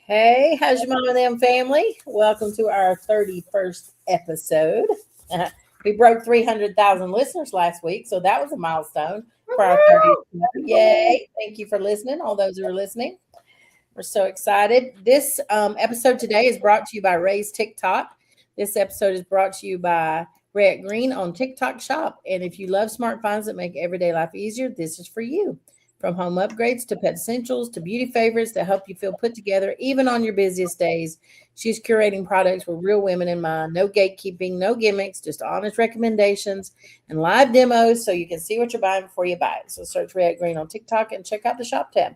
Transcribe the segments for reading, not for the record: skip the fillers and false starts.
Hey, how's your mom and them family? Welcome to our 31st episode. We broke 300,000 listeners last week, so that was a milestone for our 30th episode. Yay. Thank you for listening, all those who are listening. We're so excited. This episode today is brought to you by Ray's TikTok. This episode is brought to you by Red Green on TikTok Shop. And if you love smart finds that make everyday life easier, this is for you. From home upgrades to pet essentials to beauty favorites that help you feel put together, even on your busiest days. She's curating products with real women in mind. No gatekeeping, no gimmicks, just honest recommendations and live demos so you can see what you're buying before you buy it. So search Red Green on TikTok and check out the shop tab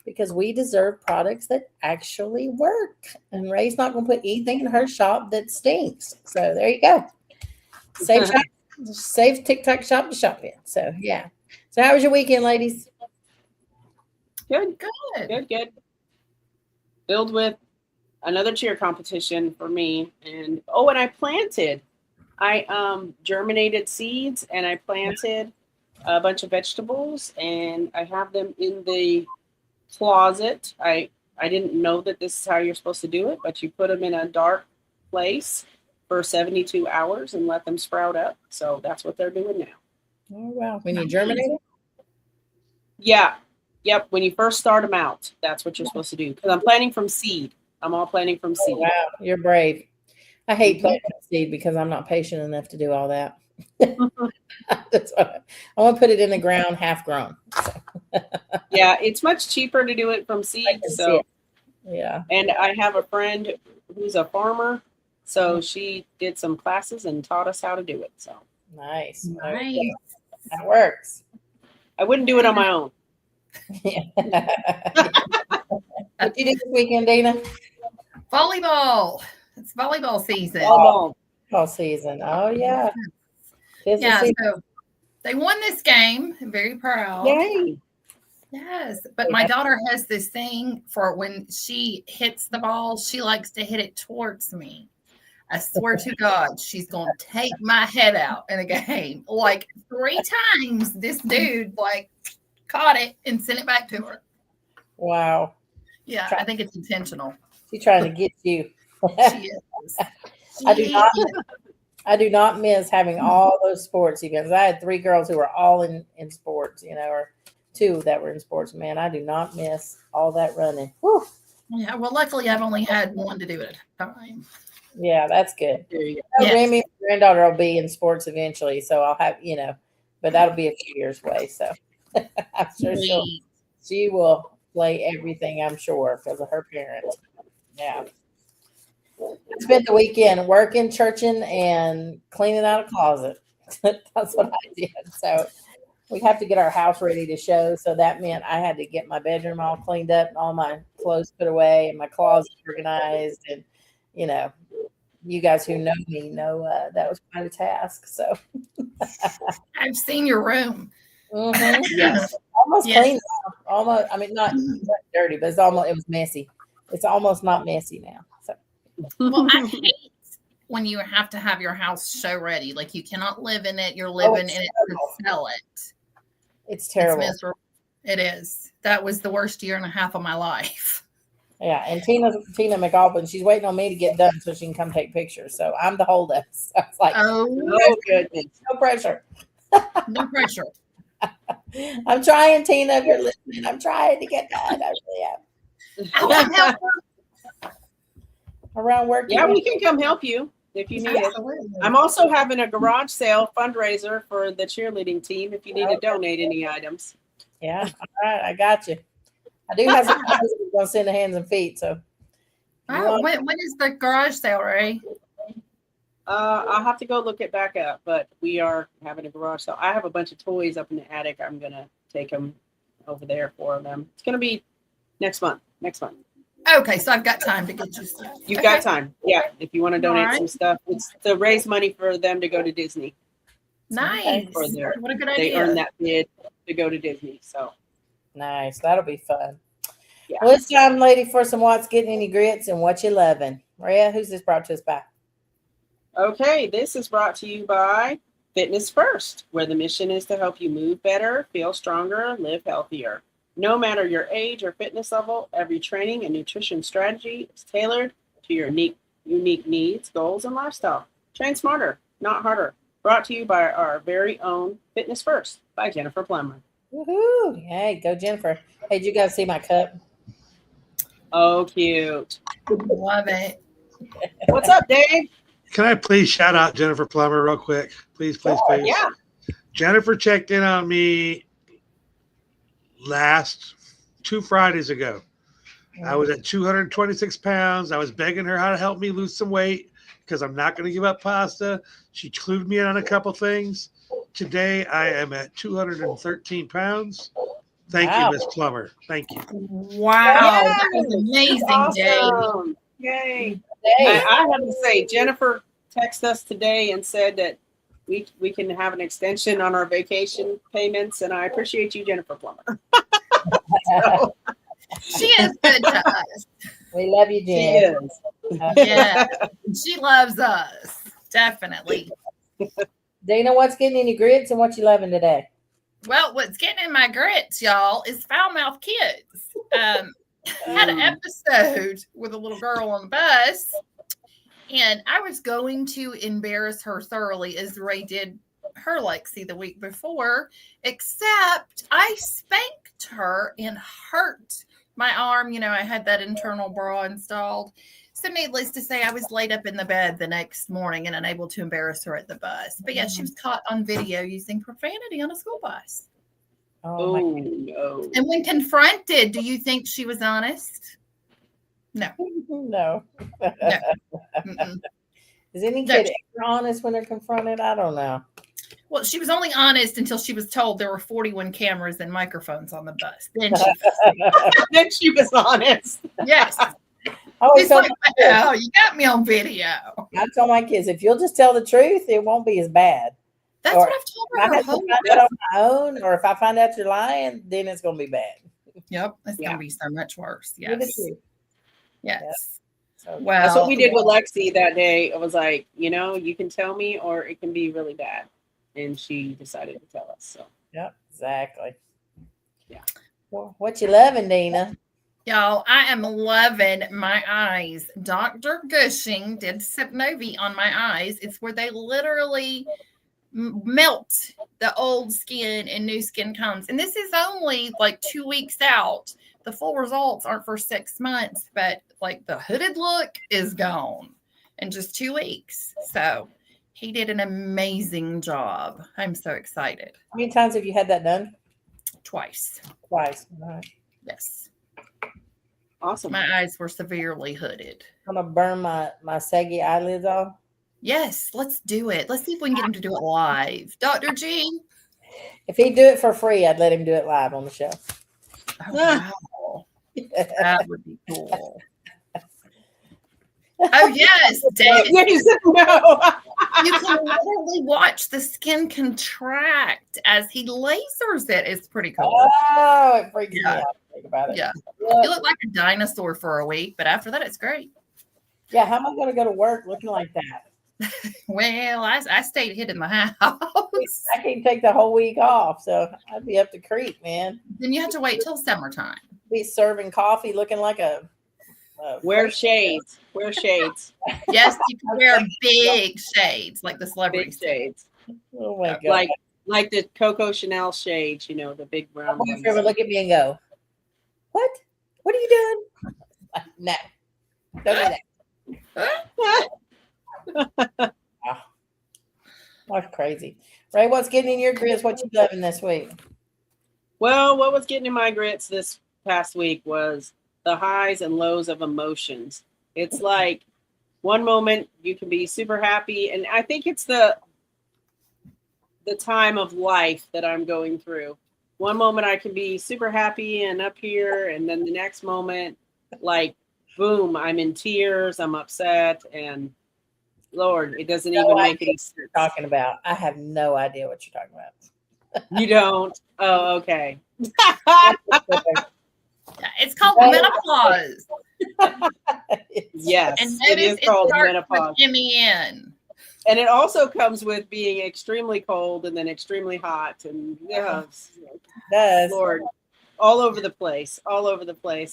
because we deserve products that actually work. And Ray's not going to put anything in her shop that stinks. So there you go. Save TikTok shop to shop in. So, yeah. So how was your weekend, ladies? Good. Filled with another cheer competition for me. And I planted. I germinated seeds and I planted a bunch of vegetables and I have them in the closet. I didn't know that this is how you're supposed to do it, but you put them in a dark place for 72 hours and let them sprout up. So that's what they're doing now. Oh, wow. When you germinate it? Yeah. Yep. When you first start them out, that's what you're supposed to do. Because I'm planting from seed. I'm all planting from seed. Oh, wow. You're brave. I hate planting from seed because I'm not patient enough to do all that. That's what I want to put it in the ground half grown. So. Yeah, it's much cheaper to do it from seed. So yeah. And I have a friend who's a farmer. So she did some classes and taught us how to do it. So nice. That works. I wouldn't do it on my own. Yeah. What you do this weekend, Dina? Volleyball. It's volleyball season. Volleyball season. Oh, yeah. So they won this game. I'm very proud. Yay. Yes. But my daughter has this thing for when she hits the ball, she likes to hit it towards me. I swear to God, she's going to take my head out in a game. Like 3 times this dude caught it and sent it back to her. Wow. Yeah, I think it's intentional. She's trying to get you. She is. I do not miss having all those sports events. I had 3 girls who were all in sports, or 2 that were in sports. Man, I do not miss all that running. Whew. Yeah, well, luckily I've only had one to do it at a time. Yeah, that's good. Yes. Remy, my granddaughter, will be in sports eventually, so I'll have, but that'll be a few years away. So I'm sure she will play everything, I'm sure, because of her parents. Yeah. I spent the weekend working, churching, and cleaning out a closet. That's what I did. So we have to get our house ready to show. So that meant I had to get my bedroom all cleaned up and all my clothes put away and my closet organized. And, you guys who know me know that was quite a task. So I've seen your room. Mm-hmm. Yes. Almost clean. Almost. I mean, not dirty, but it was messy. It's almost not messy now. So. Well, I hate when you have to have your house show ready. Like you cannot live in it. You're living in it to sell it. It's terrible. It's miserable. It is. That was the worst year and a half of my life. Yeah, and Tina McAlpin, she's waiting on me to get done so she can come take pictures. So I'm the holdup. So it's like, oh goodness, no pressure. No pressure. I'm trying, Tina, if you're listening. I'm trying to get done. I really am. Around work. Yeah, we can come help you if you need it. I'm also having a garage sale fundraiser for the cheerleading team if you need to donate any items. Yeah, all right, I got you. I do have some guys who's going to send the hands and feet. So, when is the garage sale, Ray? I'll have to go look it back up, but we are having a garage sale. I have a bunch of toys up in the attic. I'm going to take them over there for them. It's going to be next month. Okay, so I've got time to get you stuff. You've got time. Yeah, if you want to donate some stuff. It's to raise money for them to go to Disney. Nice. What a good idea. They earned that bid to go to Disney, so. Nice. That'll be fun. Yeah. Well, it's time, lady, for some What's Getting Any Grits and What You Loving. Maria, who's this brought to us by? Okay, this is brought to you by Fitness First, where the mission is to help you move better, feel stronger, live healthier. No matter your age or fitness level, every training and nutrition strategy is tailored to your unique needs, goals, and lifestyle. Train smarter, not harder. Brought to you by our very own Fitness First by Jennifer Plummer. Woohoo! Hey, go Jennifer. Hey, did you guys see my cup? Oh, cute. Love it. What's up, Dave? Can I please shout out Jennifer Plummer real quick? Please. Yeah. Jennifer checked in on me last 2 Fridays ago. I was at 226 pounds. I was begging her how to help me lose some weight because I'm not going to give up pasta. She clued me in on a couple things. Today, I am at 213 pounds. Thank you, Miss Plummer. Thank you. Wow. That was amazing, Awesome. Yay. Hey, I have to say, Jennifer texted us today and said that we can have an extension on our vacation payments, and I appreciate you, Jennifer Plummer. So, She is good to us. we love you, she Jen. is. Yeah. She loves us. Definitely. Dana, what's getting in your grits and what you loving today? Well, what's getting in my grits, y'all, is foul mouth kids. Had an episode with a little girl on the bus, and I was going to embarrass her thoroughly as Ray did her Lexi the week before, except I spanked her and hurt my arm. You know, I had that internal bra installed. So needless to say, I was laid up in the bed the next morning and unable to embarrass her at the bus. But yeah, she was caught on video using profanity on a school bus. Oh, my Oh, no. And when confronted, do you think she was honest? No. no. Mm-mm. Is any No. kid ever honest when they're confronted? I don't know. Well, she was only honest until she was told there were 41 cameras and microphones on the bus. Then she, Then she was honest. yes. Oh, She's like, well, you got me on video. I tell my kids, if you'll just tell the truth, it won't be as bad. That's Or what I've told If I her. have to find out on my own, or if I find out you're lying, then it's going to be bad. Yep, it's Yeah. going to be so much worse. Give it Yes. to you. Yes. So, Well, That's what we did with Lexi that day. It was like, you can tell me or it can be really bad. And she decided to tell us. So yep, exactly. Yeah. Well, what you loving, Dina? y'all, I am loving my eyes. Dr. Gushing did Sypnovi on my eyes. It's where they literally melt the old skin and new skin comes. And this is only like 2 weeks out. The full results aren't for 6 months, but like the hooded look is gone in just 2 weeks. So he did an amazing job. I'm so excited. How many times have you had that done? Twice. Twice. All right. Yes. awesome. My eyes were severely hooded. I'm going to burn my saggy eyelids off. Yes, let's do it. Let's see if we can get him to do it live. Dr. G. If he'd do it for free, I'd let him do it live on the show. Oh, wow. That would be cool. Oh, yes, David. No. You can literally watch the skin contract as he lasers it. It's pretty cool. Oh, it freaks Yeah. me out. Think about it. Yeah. Yeah. You look like a dinosaur for a week, but after that, it's great. Yeah, how am I going to go to work looking like that? Well, I stayed hid in the house. I can't take the whole week off, so I'd be up the creek, man. Then you have to wait till summertime. Be serving coffee, looking like a Wear shades. Wear shades. Yes, you can wear big shades like the Big celebrities. shades. Oh my god! Like the Coco Chanel shades, the big brown My ones. boyfriend would look at me and go, "What? What are you doing?" Like, no, don't do that. Wow. That's crazy. Ray, what's getting in your grits? What you loving this week? Well, what was getting in my grits this past week was the highs and lows of emotions. It's like one moment you can be super happy, and I think it's the time of life that I'm going through. One moment I can be super happy and up here, and then the next moment, like, boom, I'm in tears, I'm upset, and Lord, it doesn't even make any sense. Talking about? I have no idea what you're talking about. You don't? Oh, okay. Yeah, it's called menopause. Yes, And it is notice it called starts menopause. with MEN. And it also comes with being extremely cold and then extremely hot. And yeah, It does. Lord, all over the place,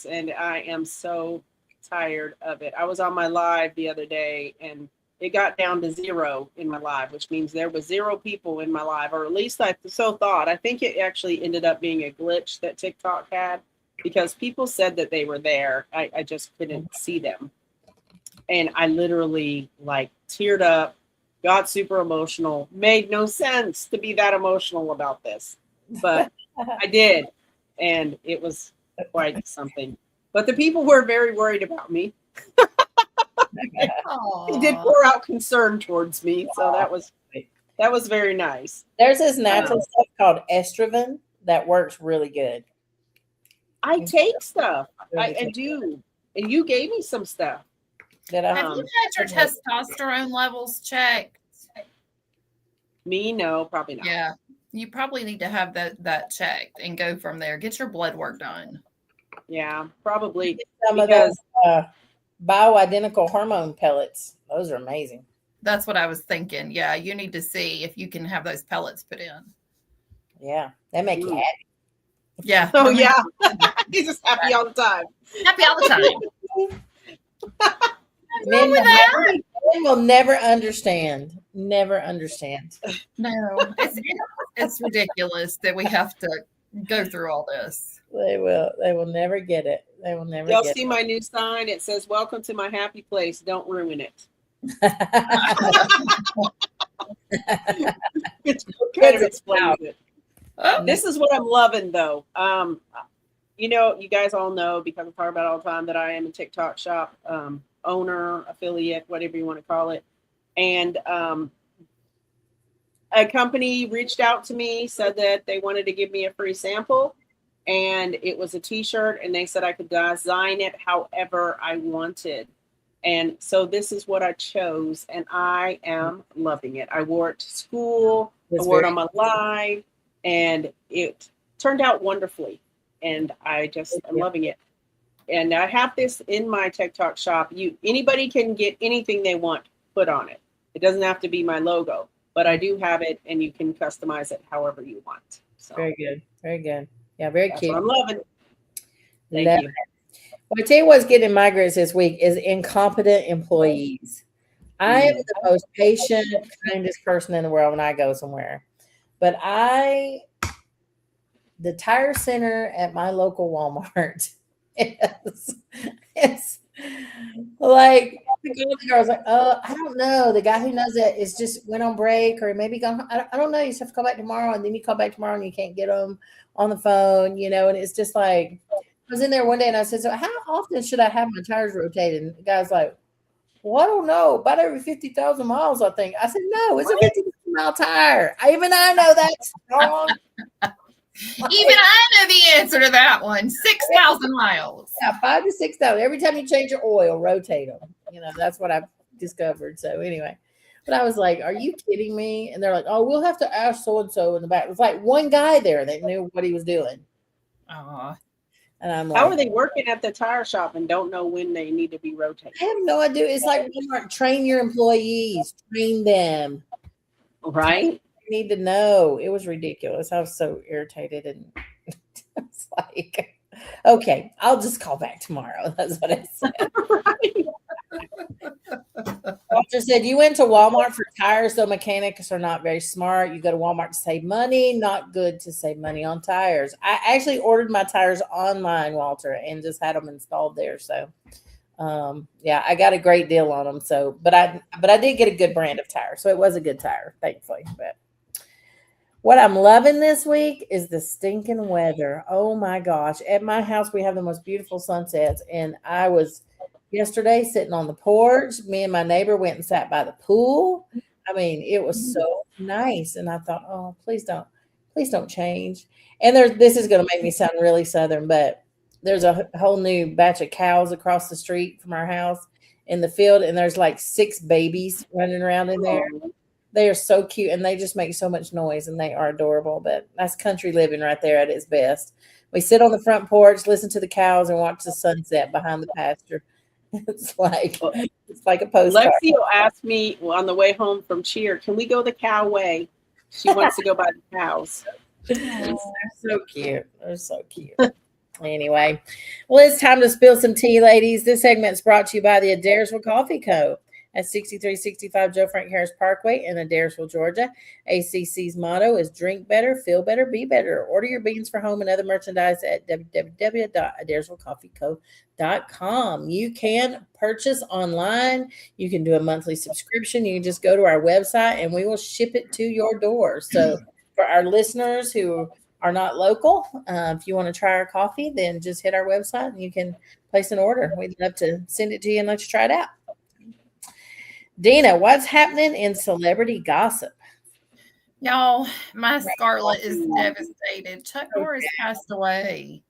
and I am so tired of it. I was on my live the other day, and it got down to 0 in my live, which means there was 0 people in my live, or at least I so thought. I think it actually ended up being a glitch that TikTok had, because people said that they were there. I just couldn't see them. And I literally like teared up, got super emotional. Made no sense to be that emotional about this, but I did. And it was quite something. But the people were very worried about me. They did pour out concern towards me. So that was very nice. There's this natural stuff called estrogen that works really good. I take stuff. I do. And you gave me some stuff. Have you had your testosterone levels checked? Me? No, probably not. Yeah. You probably need to have that checked and go from there. Get your blood work done. Yeah, probably. Some of those bioidentical hormone pellets. Those are amazing. That's what I was thinking. Yeah, you need to see if you can have those pellets put in. Yeah, they make you happy. Yeah. Oh, yeah. He's just happy all the time. Happy all the time. Men will never understand. Never understand. No, it's ridiculous that we have to go through all this. They will never get it. They will never Y'all get see my new sign? It says, "Welcome to my happy place. Don't ruin it." It kind of explains it. This is what I'm loving, though. You guys all know, because I talk about it all the time, that I am a TikTok shop owner, affiliate, whatever you want to call it. And a company reached out to me, said that they wanted to give me a free sample, and it was a t-shirt, and they said I could design it however I wanted. And so this is what I chose, and I am loving it. I wore it to school, I wore it on my live, and it turned out wonderfully. And I'm loving it. And I have this in my TikTok shop. Anybody can get anything they want put on it. It doesn't have to be my logo, but I do have it, and you can customize it however you want. So very good. Very good. Yeah, very cute. I'm loving it. Thank you. Well, I tell you what's getting my grades this week is incompetent employees. I am the most patient, kindest person in the world when I go somewhere. But the tire center at my local Walmart it's like the girl's like, I don't know. The guy who knows it is just went on break, or maybe gone. I don't know. You just have to call back tomorrow, and then you call back tomorrow and you can't get them on the phone, and it's just like, I was in there one day and I said, so how often should I have my tires rotated? And the guy's like, well, I don't know, about every 50,000 miles, I think. I said, no, it's a 50-mile tire. Even I know that's wrong. Even I know the answer to that one. 6,000 miles. Yeah, 5,000 to 6,000. Every time you change your oil, rotate them. That's what I've discovered. So anyway, but I was like, are you kidding me? And they're like, oh, we'll have to ask so-and-so in the back. It was like one guy there that knew what he was doing. And I'm like, how are they working at the tire shop and don't know when they need to be rotated? I have no idea. It's like Walmart, train your employees, train them. Right? Need to know. It was ridiculous. I was so irritated, and it's like, okay, I'll just call back tomorrow. That's what I said. Walter said, you went to Walmart for tires, though mechanics are not very smart. You go to Walmart to save money. Not good to save money on tires. I actually ordered my tires online, Walter, and just had them installed there. So I got a great deal on them. So, but I did get a good brand of tire. So it was a good tire, thankfully. But what I'm loving this week is the stinking weather. Oh my gosh. At my house, we have the most beautiful sunsets. And I was yesterday sitting on the porch. Me and my neighbor went and sat by the pool. I mean, it was so nice. And I thought, oh, please don't change. And this is going to make me sound really Southern, but there's a whole new batch of cows across the street from our house in the field. And there's like 6 babies running around in there. They are so cute, and they just make so much noise, and they are adorable. But that's country living right there at its best. We sit on the front porch, listen to the cows, and watch the sunset behind the pasture. It's like a postcard. Lexio asked me on the way home from cheer, can we go the cow way? She wants to go by the cows. They're so cute. They're so cute. Anyway, well, it's time to spill some tea, ladies. This segment is brought to you by the Adairsville Coffee Co. at 6365 Joe Frank Harris Parkway in Adairsville, Georgia. ACC's motto is drink better, feel better, be better. Order your beans for home and other merchandise at www.adairsvillecoffeeco.com. You can purchase online. You can do a monthly subscription. You can just go to our website and we will ship it to your door. So for our listeners who are not local, if you want to try our coffee, then just hit our website and you can place an order. We'd love to send it to you and let you try it out. Dina, what's happening in celebrity gossip? Y'all, my Scarlett is devastated. Chuck Norris passed away.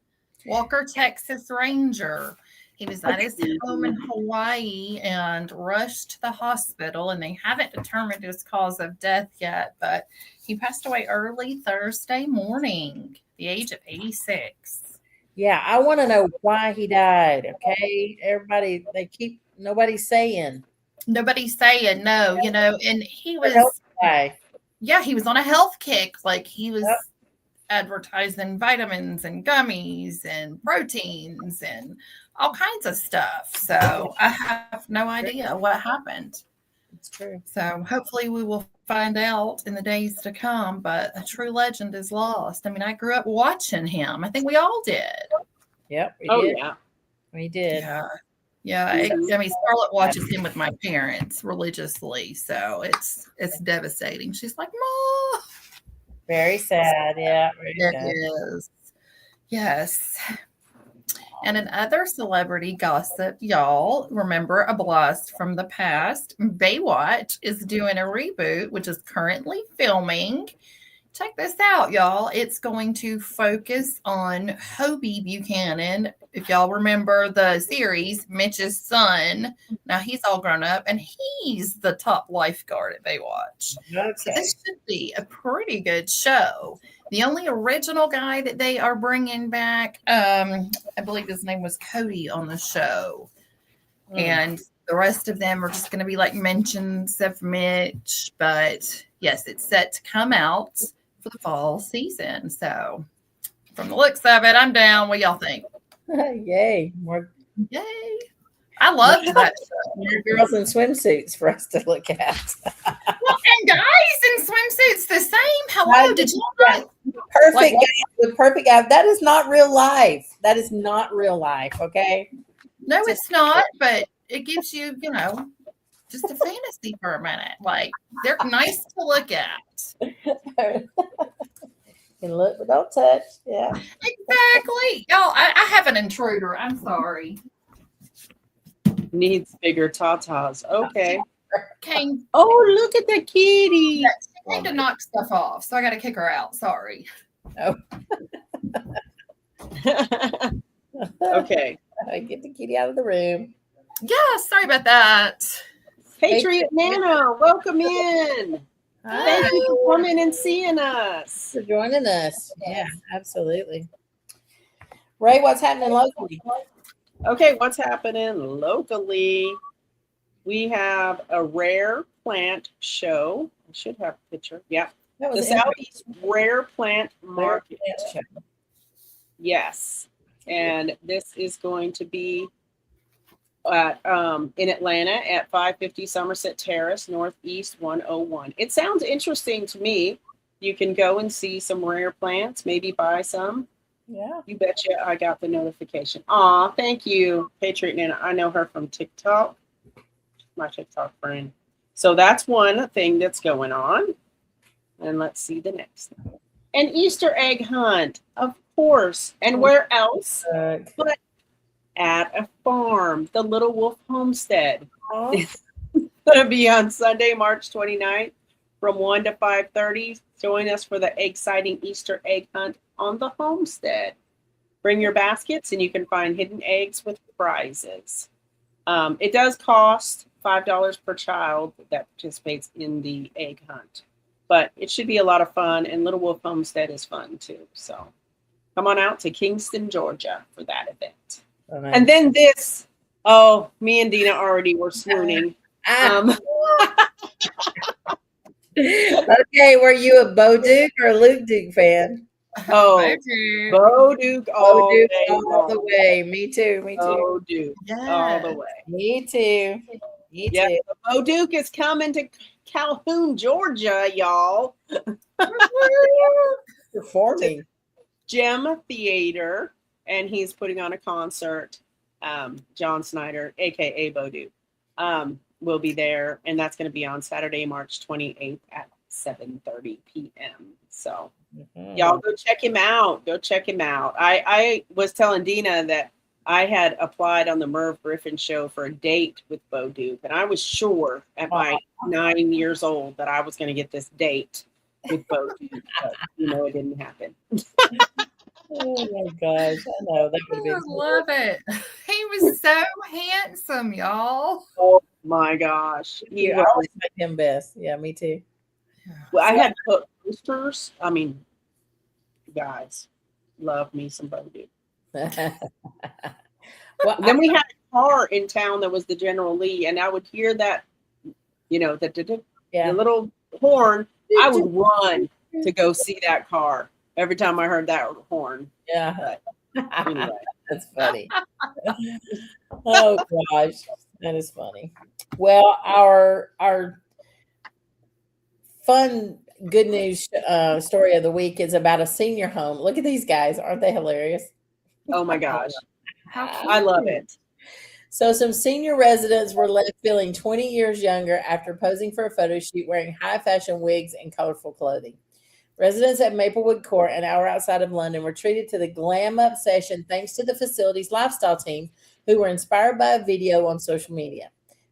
Walker, Texas Ranger. He was at his home in Hawaii and rushed to the hospital, and they haven't determined his cause of death yet, but he passed away early Thursday morning, the age of 86. Yeah, I want to know why he died, okay? Everybody, nobody's saying. Nobody's saying no, and he was, he was on a health kick. Like he was advertising vitamins and gummies and proteins and all kinds of stuff. So I have no idea what happened. It's true. So hopefully we will find out in the days to come, but a true legend is lost. I mean, I grew up watching him. I think we all did. Yep. Yeah. We did. Yeah. I mean, Scarlett watches him with my parents religiously, so it's devastating. She's like, "Mom." Very sad. Yeah. It is. Yes. And in other celebrity gossip, y'all remember a blast from the past. Baywatch is doing a reboot, which is currently filming. Check this out, y'all. It's going to focus on Hobie Buchanan. If y'all remember the series, Mitch's son. Now he's all grown up, and he's the top lifeguard at Baywatch. Okay. So this should be a pretty good show. The only original guy that they are bringing back, I believe his name was Cody on the show. And the rest of them are just going to be like mentions of Mitch. But yes, it's set to come out for the fall season. So from the looks of it, I'm down. What y'all think? Yay. Yay. I loved that show. More girls in swimsuits for us to look at. Well, and guys in swimsuits the same. Hello, did you not? Perfect guy, the perfect guy. That is not real life. That is not real life, okay? No, it's not, but it gives you, just a fantasy for a minute. Like, they're nice to look at. Can look, but don't touch. Yeah. Exactly. Y'all, I have an intruder. I'm sorry. Needs bigger tatas. Okay. Came. Oh, look at the kitty. She came to knock stuff off, so I got to kick her out. Sorry. Oh. Okay. Get the kitty out of the room. Yeah, sorry about that. Patriot Nana, welcome in. Hi. Thank you for coming and seeing us. For joining us. Yeah, absolutely. Ray, what's happening locally? Okay, what's happening locally? We have a rare plant show. I should have a picture. Yeah. That The was Southeast Rare Plant Rare Market. Plant Show. Yes. And this is going to be at, in Atlanta at 550 Somerset Terrace, Northeast 101. It sounds interesting to me. You can go and see some rare plants, maybe buy some. Yeah. You betcha I got the notification. Aw, thank you, Patriot Nana. I know her from TikTok, my TikTok friend. So that's one thing that's going on. And let's see the next one. An Easter egg hunt, of course. And where else but at a farm, the Little Wolf Homestead. It's going to be on Sunday, March 29th from 1 to 5:30. Join us for the exciting Easter egg hunt on the homestead. Bring your baskets and you can find hidden eggs with prizes. It does cost $5 per child that participates in the egg hunt. But it should be a lot of fun, and Little Wolf Homestead is fun too. So come on out to Kingston, Georgia for that event. Oh, And then this, me and Dina already were swooning. Okay, were you a Bo Duke or a Luke Duke fan? Oh, Duke. Bo Duke all, Duke day all the long. way. Me too. Me too. Bo Duke all the Yes. way. Me too. Me Yeah, too. Bo Duke is coming to Calhoun, Georgia, y'all. Performing. Gem Theater, and he's putting on a concert. John Snyder, aka Bo Duke, will be there, and that's going to be on Saturday, March 28th at 7:30 p.m. So y'all go check him out. Go check him out. I was telling Dina that I had applied on the Merv Griffin show for a date with Bo Duke, and I was sure at my 9 years old that I was going to get this date with Bo Duke, but it didn't happen. Oh my gosh, I know that would be. I love it. He was so handsome, y'all. Oh my gosh, I always like him best. Yeah, me too. Well, I had put posters. I mean, guys, love me some Bo Duke. Well, Then we had a car in town that was the General Lee, and I would hear that, the little horn. I would run to go see that car every time I heard that horn. Yeah. But anyway. That's funny. Oh gosh, that is funny. Well, our fun good news story of the week is about a senior home. Look at these guys, aren't they hilarious? Oh my gosh, How cute. I love it. So some senior residents were left feeling 20 years younger after posing for a photo shoot wearing high fashion wigs and colorful clothing. Residents at Maplewood Court, an hour outside of London, were treated to the glam up session thanks to the facility's lifestyle team, who were inspired by a video on social media,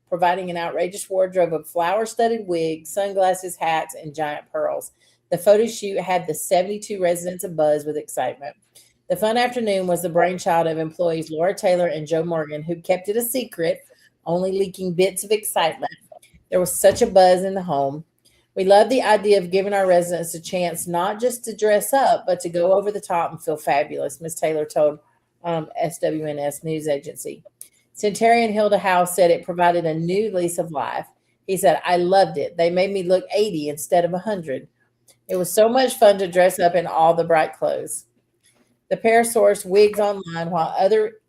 providing an outrageous wardrobe of flower-studded wigs, sunglasses, hats, and giant pearls. The photo shoot had the 72 residents abuzz with excitement. The fun afternoon was the brainchild of employees Laura Taylor and Joe Morgan, who kept it a secret, only leaking bits of excitement. There was such a buzz in the home. We love the idea of giving our residents a chance not just to dress up, but to go over the top and feel fabulous, Ms. Taylor told SWNS News Agency. Centurion Hilda Howe said it provided a new lease of life. He said, I loved it. They made me look 80 instead of 100. It was so much fun to dress up in all the bright clothes. The pair sourced wigs online while other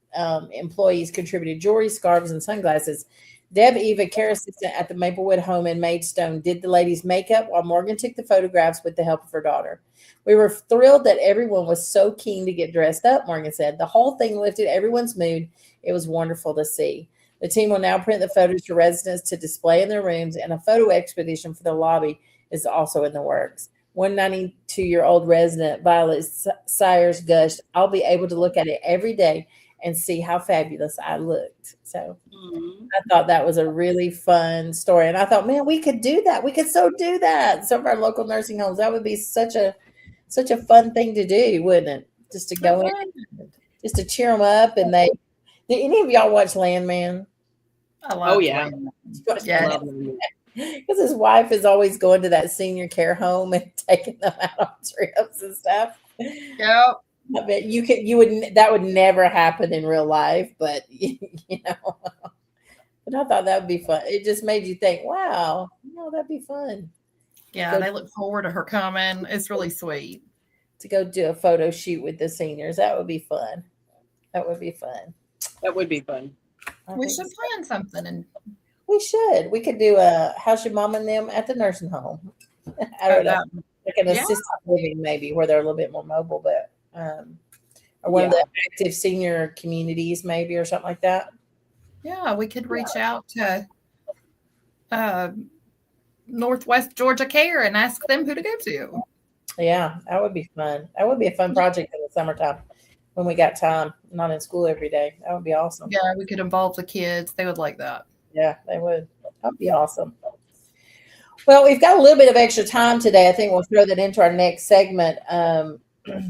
employees contributed jewelry, scarves, and sunglasses. Deb Eva, care assistant at the Maplewood home in Maidstone, did the ladies' makeup while Morgan took the photographs with the help of her daughter. We were thrilled that everyone was so keen to get dressed up, Morgan said. The whole thing lifted everyone's mood. It was wonderful to see. The team will now print the photos for residents to display in their rooms, and a photo expedition for the lobby is also in the works. 192-year-old resident Violet Sires gushed, I'll be able to look at it every day and see how fabulous I looked. So I thought that was a really fun story. And I thought, man, we could do that. We could so do that. Some of our local nursing homes, that would be such a fun thing to do, wouldn't it? Just to go in, just to cheer them up. And did any of y'all watch Landman? I love yeah. Yeah. Because his wife is always going to that senior care home and taking them out on trips and stuff. Yep. I bet that would never happen in real life, but but I thought that would be fun. It just made you think, wow, that'd be fun. Yeah, they look forward to her coming. It's really sweet. To go do a photo shoot with the seniors. That would be fun. That would be fun. That would be fun. We should plan something. And we should. We could do a How's Your Mom and Them at the nursing home. I don't know. Like an assisted living maybe where they're a little bit more mobile, but or one of the active senior communities maybe or something like that. Yeah, we could reach out to Northwest Georgia Care and ask them who to go to. Yeah, that would be fun. That would be a fun project in the summertime when we got time, not in school every day. That would be awesome. Yeah, we could involve the kids. They would like that. Yeah, they would. That would be awesome. Well, we've got a little bit of extra time today. I think we'll throw that into our next segment,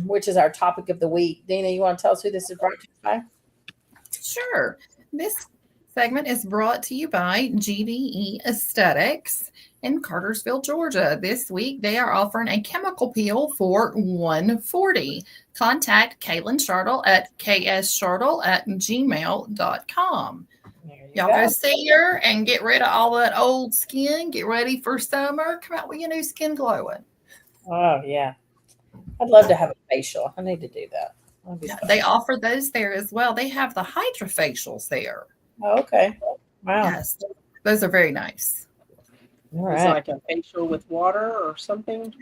which is our topic of the week. Dina, you want to tell us who this is brought to you by? Sure. This segment is brought to you by GDE Aesthetics in Cartersville, Georgia. This week, they are offering a chemical peel for $140. Contact Caitlin Shartle at ksshartle@gmail.com. Y'all go see her and get rid of all that old skin. Get ready for summer. Come out with your new skin glowing. Oh, yeah. I'd love to have a facial. I need to do that. That'd be Yeah, fun. they offer those there as well. They have the hydrofacials there. Oh, okay. Wow. Yes, those are very nice. All It's right. like a facial with water or something.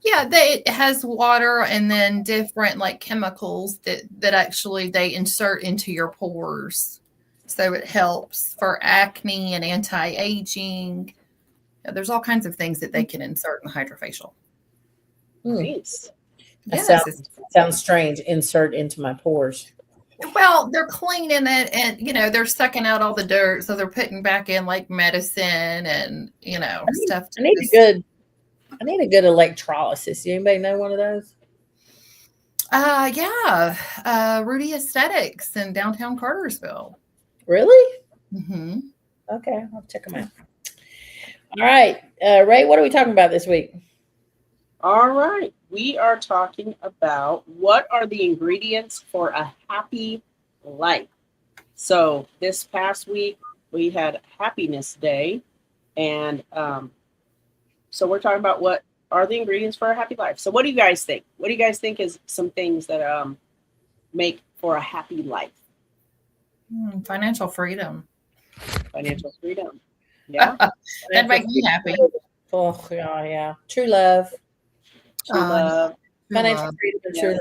Yeah, it has water and then different like chemicals that actually they insert into your pores. So it helps for acne and anti-aging. Yeah, there's all kinds of things that they can insert in the hydrofacial. Nice. That Yes, sounds strange. Insert into my pores. well, they're cleaning it and they're sucking out all the dirt, so they're putting back in like medicine and stuff. I need a good electrolysis. Anybody know one of those? Yeah, Rudy Aesthetics in downtown Cartersville. Really? Mm-hmm. Okay, I'll check them out. All right, Ray, what are we talking about this week? All right. We are talking about what are the ingredients for a happy life. So this past week we had Happiness Day, and so we're talking about what are the ingredients for a happy life. So what do you guys think? What do you guys think is some things that make for a happy life? Financial freedom. Financial freedom. Yeah. That makes me happy. Oh, yeah. True love. True love. Financial love. freedom and true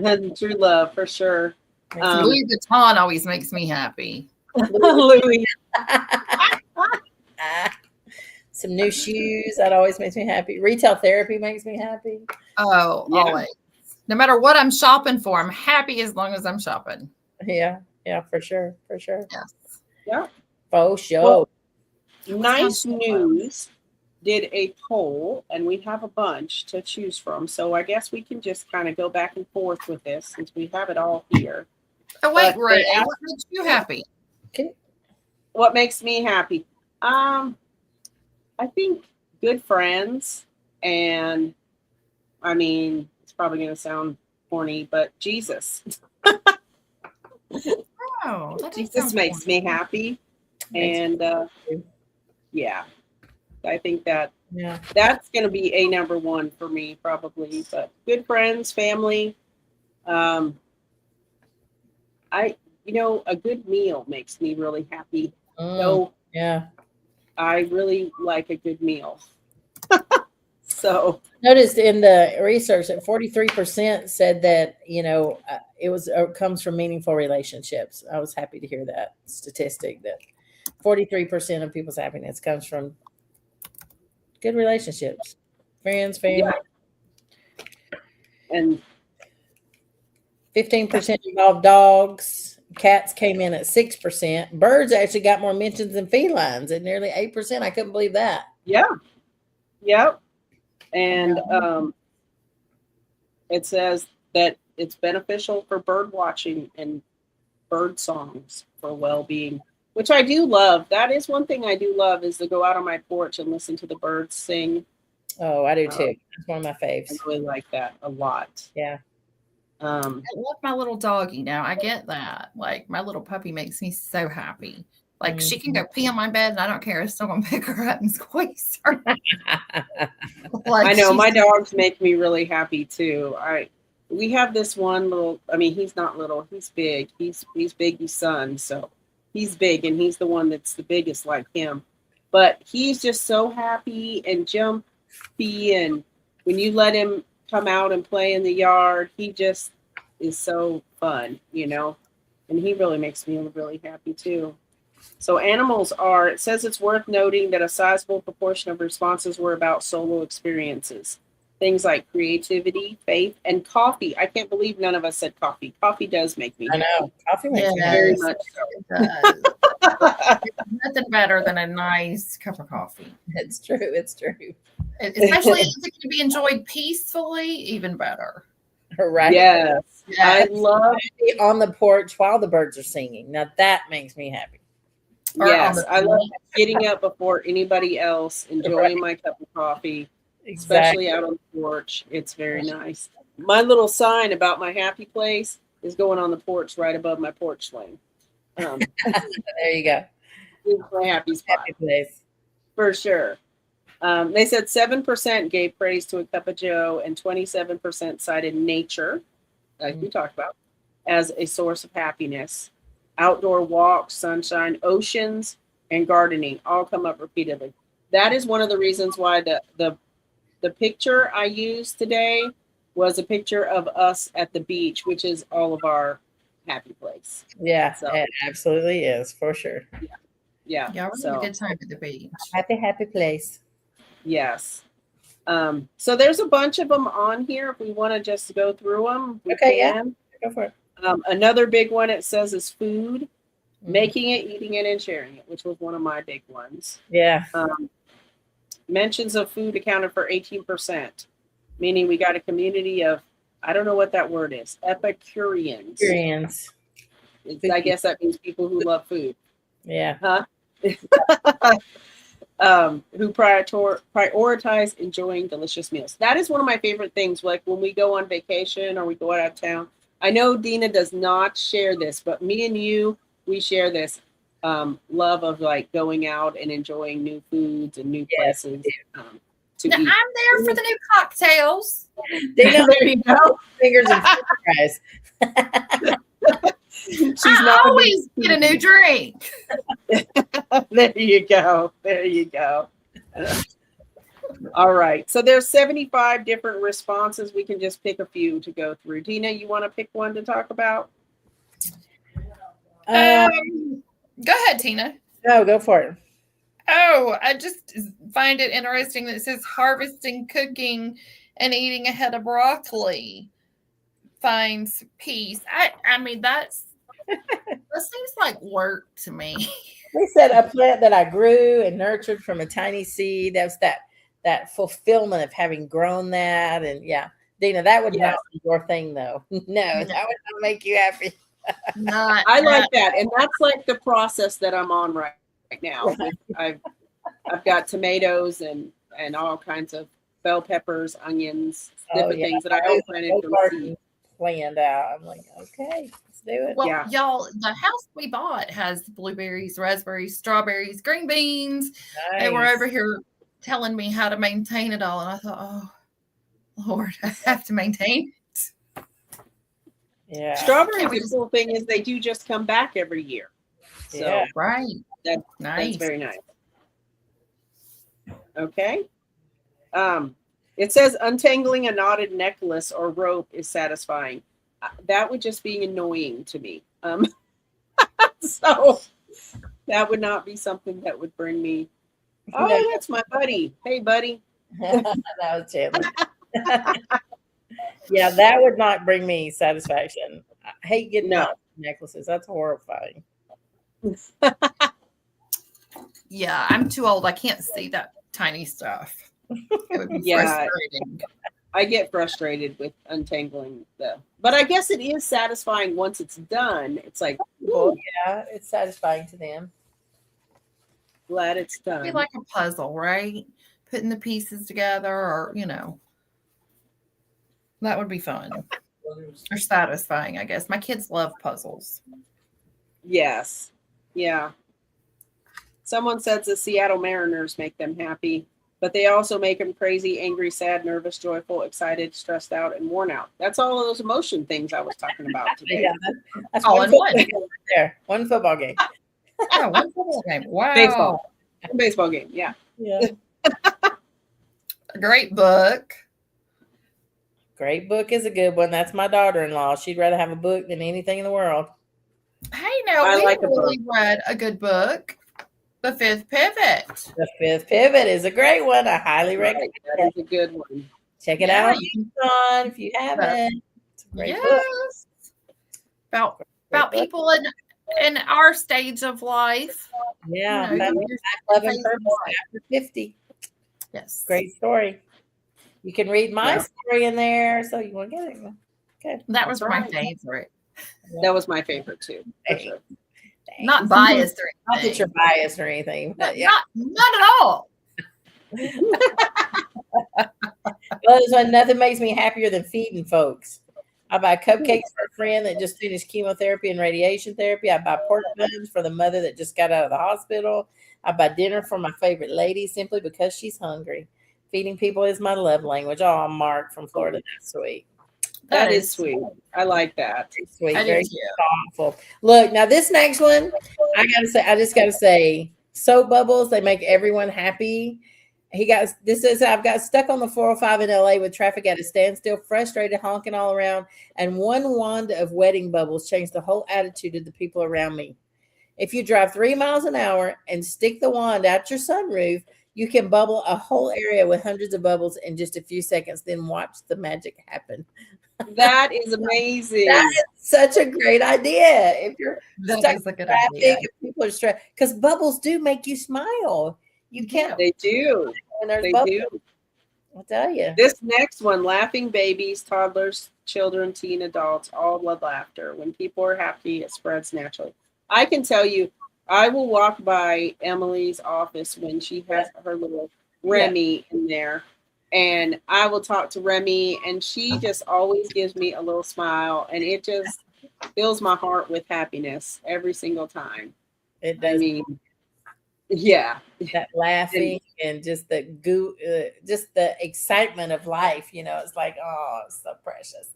love. True love for sure. Louis Vuitton always makes me happy. Louis. Some new shoes, that always makes me happy. Retail therapy makes me happy. Oh, Yeah. always. No matter what I'm shopping for, I'm happy as long as I'm shopping. Yeah, for sure. Yes. Yeah. For sure. Well, Nice News did a poll, and we have a bunch to choose from. So I guess we can just kind of go back and forth with this since we have it all here. Oh, wait, But Ray, they asked- what makes you happy? What makes me happy? I think good friends, and I mean, it's probably going to sound corny, but Jesus. Oh, that Jesus makes me happy. And yeah, I think that Yeah. that's going to be a number one for me, probably. But good friends, family. A good meal makes me really happy. So Yeah. I really like a good meal. So Noticed in the research that 43% said that, it comes from meaningful relationships. I was happy to hear that statistic that 43% of people's happiness comes from good relationships, friends, family. Yeah. And 15% involved dogs. Cats came in at 6%. Birds actually got more mentions than felines at nearly 8%. I couldn't believe that. Yep. And it says that it's beneficial for bird watching and bird songs for well-being, which I do love. That is one thing I do love, is to go out on my porch and listen to the birds sing. Oh, I do too. That's one of my faves. I really like that a lot. Yeah. I love my little doggy now. I get that. Like, my little puppy makes me so happy. Like, she can go pee on my bed and I don't care. I'm still going to pick her up and squeeze her. Like, I know she's- my dogs make me really happy too. We have this one little, he's not little, he's big. He's Biggie's son, so he's big, and he's the one that's the biggest like him. But he's just so happy and jumpy, and when you let him come out and play in the yard, he just is so fun, and he really makes me really happy too. So animals it says it's worth noting that a sizable proportion of responses were about solo experiences. Things like creativity, faith, and coffee. I can't believe none of us said coffee. Coffee does make me I know. Coffee makes me Yeah. very happy. much It does. Nothing better than a nice cup of coffee. It's true. Especially if it can be enjoyed peacefully, even better. Right. Yes. I love Be on the porch while the birds are singing. Now that makes me happy. Or on Yes, the I love beach. getting up before anybody else, enjoying my cup of coffee, Exactly. especially out on the porch. It's very nice. My little sign about my happy place is going on the porch right above my porch swing. There you go. It's my happy spot Happy place. for sure. They said 7% gave praise to a cup of joe and 27% cited nature, like we talked about, as a source of happiness. Outdoor walks, sunshine, oceans, and gardening all come up repeatedly. That is one of the reasons why the picture I used today was a picture of us at the beach, which is all of our happy place. Yeah, So. it absolutely is, for sure. Yeah. Yeah, we're having a good time at the beach. Happy place. Yes. So there's a bunch of them on here. If we want to just go through them, we Okay, can. Yeah. Go for it. Another big one it says is food, making it, eating it, and sharing it, which was one of my big ones. Yeah. Mentions of food accounted for 18%, meaning we got a community of, I don't know what that word is, Epicureans. I guess that means people who love food. Yeah. Huh? Who prioritize enjoying delicious meals. That is one of my favorite things. Like when we go on vacation or we go out of town. I know Dina does not share this, but me and you, we share this love of like going out and enjoying new foods and new places to now, eat. I'm there for the new cocktails. Dina, there you go. Fingers and fries. I always get a new drink. There you go. There you go. All right. So there's 75 different responses. We can just pick a few to go through. Dina, you want to pick one to talk about? Go ahead, Tina. No, go for it. Oh, I just find it interesting that it says harvesting, cooking, and eating a head of broccoli finds peace. I mean, that seems like work to me. They said a plant that I grew and nurtured from a tiny seed. That's that fulfillment of having grown that. And yeah, Dina, that would not be your thing though. No, that would not make you happy. I like that. And that's like the process that I'm on right now. I've got tomatoes and all kinds of bell peppers, onions, different things that I all planted from seed. Planned out. I'm like, okay, let's do it. Well, y'all, the house we bought has blueberries, raspberries, strawberries, green beans. Nice. They were over here telling me how to maintain it all. And I thought, oh, Lord, I have to maintain it. Yeah. Strawberries, the cool thing is they do just come back every year. So yeah, right. That's very nice. Okay. It says untangling a knotted necklace or rope is satisfying. That would just be annoying to me. So that would not be something that would bring me. Oh, that's my buddy. Hey, buddy. That was Chandler. Yeah, that would not bring me satisfaction. I hate getting necklaces. That's horrifying. Yeah, I'm too old. I can't see that tiny stuff. It would be frustrating. I get frustrated with untangling them. But I guess it is satisfying once it's done. It's like, well, yeah, it's satisfying to them. Glad it's done. It'd be like a puzzle, right? Putting the pieces together, or that would be fun or satisfying, I guess. My kids love puzzles. Yes. Yeah. Someone says the Seattle Mariners make them happy, but they also make them crazy, angry, sad, nervous, joyful, excited, stressed out, and worn out. That's all of those emotion things I was talking about today. Yeah, that's all in one. There, one football game. Yeah, one football game. Wow. Baseball game. Yeah. Yeah. A great book. Great book is a good one. That's my daughter-in-law. She'd rather have a book than anything in the world. Hey, now we really read a good book. The Fifth Pivot. The Fifth Pivot is a great one. I highly recommend it. That is a good one. Check it out on if you haven't. It's a great book. About people in our stage of life. Yeah. Love and purpose after 50. Yes. Great story. You can read my story in there. So you want to get it? Okay. That was my favorite. That was my favorite too. For sure. Not biased or anything. Not that you're biased or anything. But not at all. Well, nothing makes me happier than feeding folks. I buy cupcakes for a friend that just finished chemotherapy and radiation therapy. I buy pork buns for the mother that just got out of the hospital. I buy dinner for my favorite lady simply because she's hungry. Feeding people is my love language. Oh, Mark from Florida. That's sweet. That is sweet. I like that. Sweet. I do Very too. thoughtful. Look, now this next one, I just gotta say, soap bubbles, they make everyone happy. This says, I've got stuck on the 405 in LA with traffic at a standstill, frustrated, honking all around, and one wand of wedding bubbles changed the whole attitude of the people around me. If you drive 3 miles an hour and stick the wand out your sunroof, you can bubble a whole area with hundreds of bubbles in just a few seconds, then watch the magic happen. That is amazing. That is such a great idea. If you're That stuck is a good traffic, idea. if people are stressed, because bubbles do make you smile. You can't They do. when there's They bubbles. do. I'll tell you. This next one, laughing babies, toddlers, children, teen adults, all love laughter. When people are happy, it spreads naturally. I can tell you, I will walk by Emily's office when she has her little Remy in there, and I will talk to Remy, and she just always gives me a little smile, and it just fills my heart with happiness every single time. It does. I mean, yeah. That laughing and just the just the excitement of life. It's like, oh, it's so precious.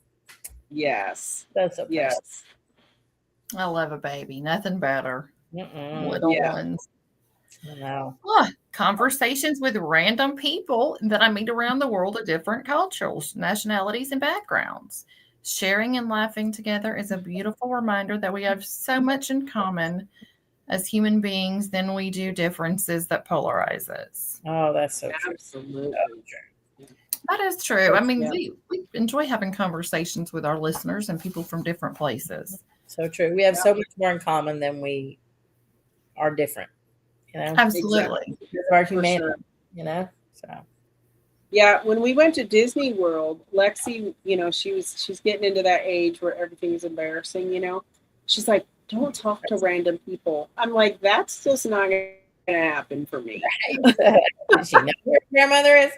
Yes. That's so precious. Yes. I love a baby. Nothing better. Little Yeah. ones. I know. Conversations with random people that I meet around the world of different cultures, nationalities, and backgrounds. Sharing and laughing together is a beautiful reminder that we have so much in common as human beings than we do differences that polarize us. Oh, that's so true. Absolutely. That is true. I mean, Yeah. we enjoy having conversations with our listeners and people from different places. So true. We have so much more in common than we are different. Absolutely. Because of our For humanity. sure. So Yeah, when we went to Disney World, Lexi, she's getting into that age where everything is embarrassing, She's like, don't talk to random people. I'm like, that's just not going to happen for me. does she know where her grandmother is?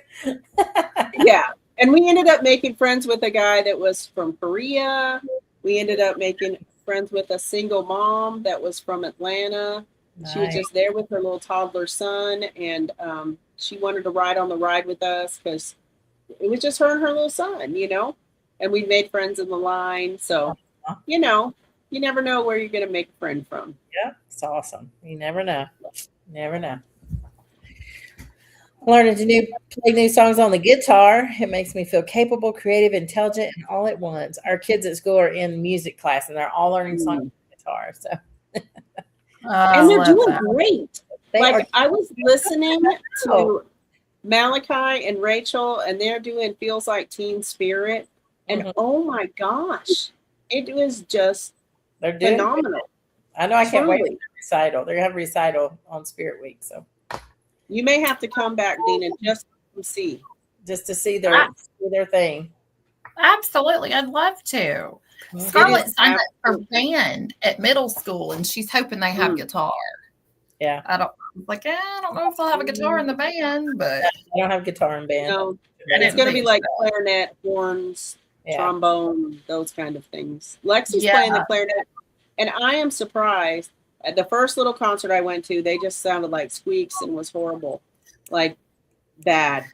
Yeah. And we ended up making friends with a guy that was from Korea. We ended up making friends with a single mom that was from Atlanta. She was just there with her little toddler son, and she wanted to ride on the ride with us because it was just her and her little son, and we made friends in the line. So, you never know where you're going to make a friend from. Yeah, it's awesome. You never know. Never know. Learning to play new songs on the guitar. It makes me feel capable, creative, intelligent, and all at once. Our kids at school are in music class, and they're all learning songs on the guitar. So, and they're doing great. they I was listening to Malachi and Rachel, and they're doing Feels Like Teen Spirit. And oh my gosh, it was just they're doing phenomenal. I know. I can't wait for Truly. the recital. They're gonna have a recital on Spirit Week, so You may have to come back, Dina, just to see. just to see their thing. Absolutely. I'd love to. Scarlett signed up for band at middle school, and she's hoping they have guitar. Yeah, I don't know if they'll have a guitar in the band, but I don't have guitar in band. No, I it's didn't going to be think like so. clarinet, horns, Yeah. trombone, those kind of things. Lexi's Yeah. playing the clarinet, and I am surprised. At the first little concert I went to, they just sounded like squeaks and was horrible, like bad.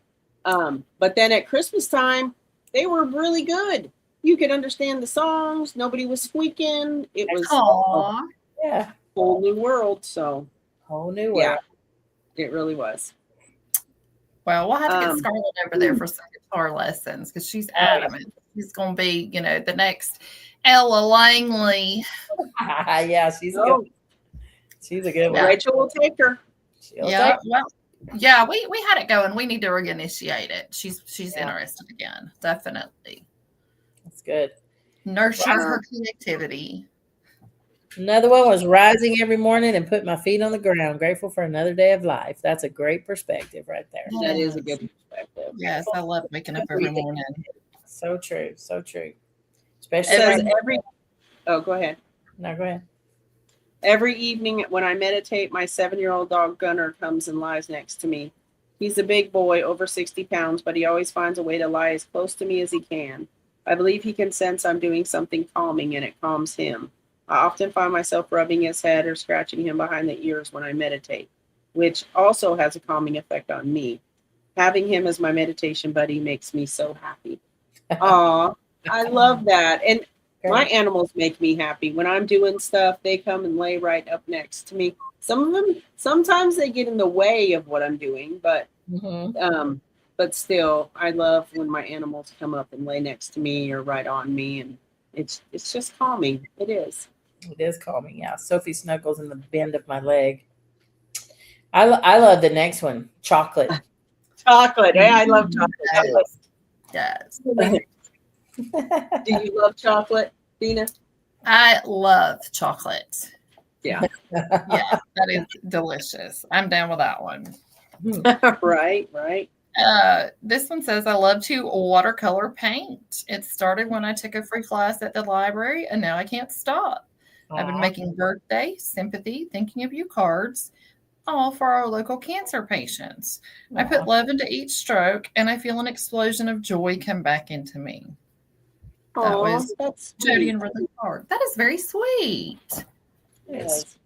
But then at Christmas time, they were really good. You could understand the songs. Nobody was squeaking. It was Aw. Yeah, a whole new world. So whole new world. yeah, it really was. Well, we'll have to get Um, Scarlett over there for some guitar lessons because she's adamant. She's going to be, the next Ella Langley. Yeah, she's a Oh, good. She's a good one. Rachel will take her. She'll Yeah, take- well, yeah, we had it going. We need to reinitiate it. She's Yeah. interested again, definitely. That's good. Nurture Wow. her creativity. Another one was rising every morning and put my feet on the ground. Grateful for another day of life. That's a great perspective right there. That is a good perspective. Yes, I love waking up every morning. So true. So true. It Especially says right go ahead. now. Go ahead. Every evening when I meditate, my 7-year-old dog Gunner comes and lies next to me. He's a big boy, over 60 pounds, but he always finds a way to lie as close to me as he can. I believe he can sense I'm doing something calming and it calms him. I often find myself rubbing his head or scratching him behind the ears when I meditate, which also has a calming effect on me. Having him as my meditation buddy makes me so happy. Aw, I love that. And my animals make me happy. When I'm doing stuff, they come and lay right up next to me. Some of them, sometimes they get in the way of what I'm doing, but still, I love when my animals come up and lay next to me or right on me, and it's just calming. It is. It is calming. Yeah. Sophie snuggles in the bend of my leg. I love the next one, chocolate. Chocolate. Yeah, I love chocolate. Yes. Do you love chocolate, Dina? I love chocolate. Yeah. Yeah, that is delicious. I'm down with that one. Right. This one says, I love to watercolor paint. It started when I took a free class at the library, and now I can't stop. I've been making birthday, sympathy, thinking of you cards, all for our local cancer patients. I put love into each stroke, and I feel an explosion of joy come back into me. That was Jody and Ridley Card. That is very sweet. Yes.